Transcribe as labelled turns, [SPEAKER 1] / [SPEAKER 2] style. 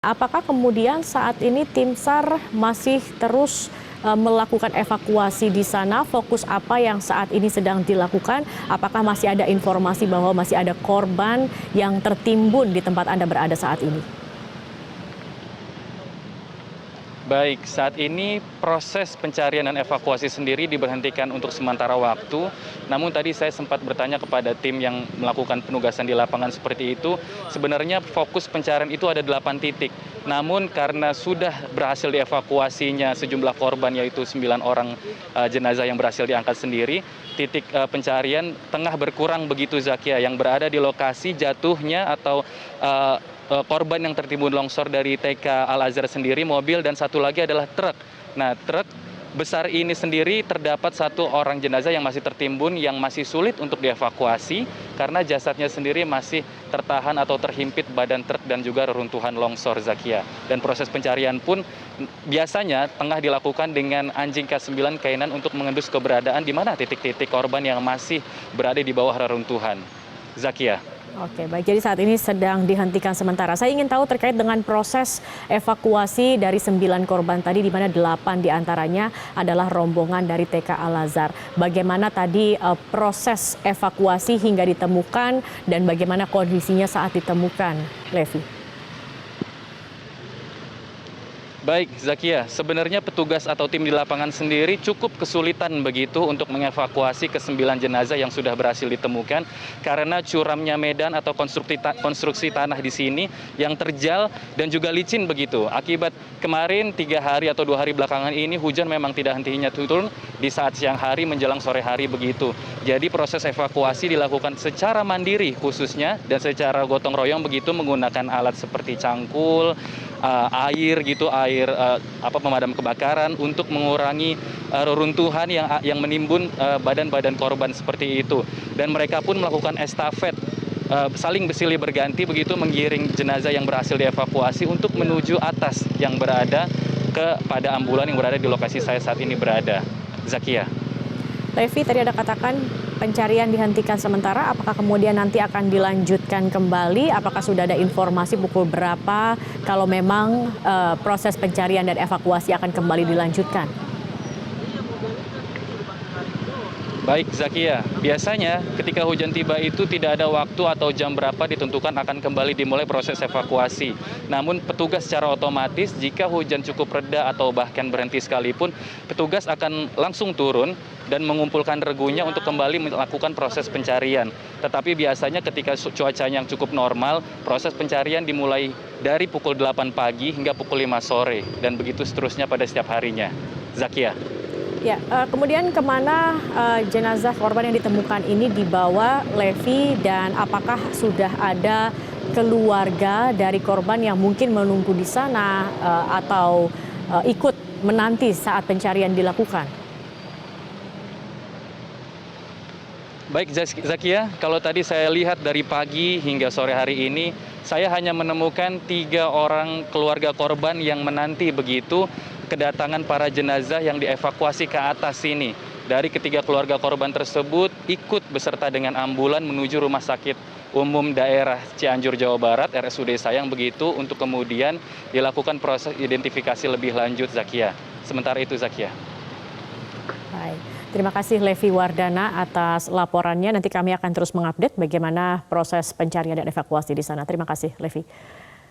[SPEAKER 1] Apakah kemudian saat ini tim SAR masih terus melakukan evakuasi di sana? Fokus apa yang saat ini sedang dilakukan? Apakah masih ada informasi bahwa masih ada korban yang tertimbun di tempat Anda berada saat ini?
[SPEAKER 2] Baik, saat ini proses pencarian dan evakuasi sendiri diberhentikan untuk sementara waktu. Namun tadi saya sempat bertanya kepada tim yang melakukan penugasan di lapangan seperti itu. Sebenarnya fokus pencarian itu ada 8 titik. Namun karena sudah berhasil dievakuasinya sejumlah korban yaitu 9 orang jenazah yang berhasil diangkat sendiri, titik pencarian tengah berkurang begitu Zakia, yang berada di lokasi jatuhnya atau korban yang tertimbun longsor dari TK Al-Azhar sendiri, mobil, dan satu lagi adalah truk. Nah, truk besar ini sendiri terdapat satu orang jenazah yang masih tertimbun, yang masih sulit untuk dievakuasi karena jasadnya sendiri masih tertahan atau terhimpit badan truk dan juga reruntuhan longsor, Zakia. Dan proses pencarian pun biasanya tengah dilakukan dengan anjing K9 K9 untuk mengendus keberadaan di mana titik-titik korban yang masih berada di bawah reruntuhan. Zakia.
[SPEAKER 1] Oke, baik. Jadi saat ini sedang dihentikan sementara. Saya ingin tahu terkait dengan proses evakuasi dari 9 korban tadi, di mana 8 diantaranya adalah rombongan dari TK Al-Azhar. Bagaimana tadi proses evakuasi hingga ditemukan dan bagaimana kondisinya saat ditemukan, Levi?
[SPEAKER 2] Baik, Zakia, sebenarnya petugas atau tim di lapangan sendiri cukup kesulitan begitu untuk mengevakuasi ke-9 jenazah yang sudah berhasil ditemukan karena curamnya medan atau konstruksi tanah di sini yang terjal dan juga licin begitu. Akibat kemarin 3 hari atau 2 hari belakangan ini hujan memang tidak henti-hentinya turun di saat siang hari menjelang sore hari begitu. Jadi proses evakuasi dilakukan secara mandiri khususnya dan secara gotong royong begitu menggunakan alat seperti cangkul, air gitu, air pemadam kebakaran untuk mengurangi reruntuhan yang menimbun badan-badan korban seperti itu. Dan mereka pun melakukan estafet saling bersilih berganti begitu menggiring jenazah yang berhasil dievakuasi untuk menuju atas yang berada kepada ambulan yang berada di lokasi saya saat ini berada. Zakia.
[SPEAKER 1] Levi, tadi ada katakan pencarian dihentikan sementara, apakah kemudian nanti akan dilanjutkan kembali? Apakah sudah ada informasi pukul berapa kalau memang proses pencarian dan evakuasi akan kembali dilanjutkan?
[SPEAKER 2] Baik, Zakia. Biasanya ketika hujan tiba itu tidak ada waktu atau jam berapa ditentukan akan kembali dimulai proses evakuasi. Namun petugas secara otomatis jika hujan cukup reda atau bahkan berhenti sekalipun, petugas akan langsung turun dan mengumpulkan regunya untuk kembali melakukan proses pencarian. Tetapi biasanya ketika cuacanya yang cukup normal, proses pencarian dimulai dari pukul 8 pagi hingga pukul 5 sore dan begitu seterusnya pada setiap harinya. Zakia.
[SPEAKER 1] Ya, kemudian kemana jenazah korban yang ditemukan ini dibawa, Levi, dan apakah sudah ada keluarga dari korban yang mungkin menunggu di sana atau ikut menanti saat pencarian dilakukan?
[SPEAKER 2] Baik, Zakia, kalau tadi saya lihat dari pagi hingga sore hari ini, saya hanya menemukan 3 orang keluarga korban yang menanti begitu kedatangan para jenazah yang dievakuasi ke atas sini. Dari ketiga keluarga korban tersebut ikut beserta dengan ambulan menuju Rumah Sakit Umum Daerah Cianjur, Jawa Barat, RSUD Sayang begitu, untuk kemudian dilakukan proses identifikasi lebih lanjut, Zakia. Sementara itu, Zakia.
[SPEAKER 1] Baik. Terima kasih Levi Wardana atas laporannya. Nanti kami akan terus mengupdate bagaimana proses pencarian dan evakuasi di sana. Terima kasih, Levi.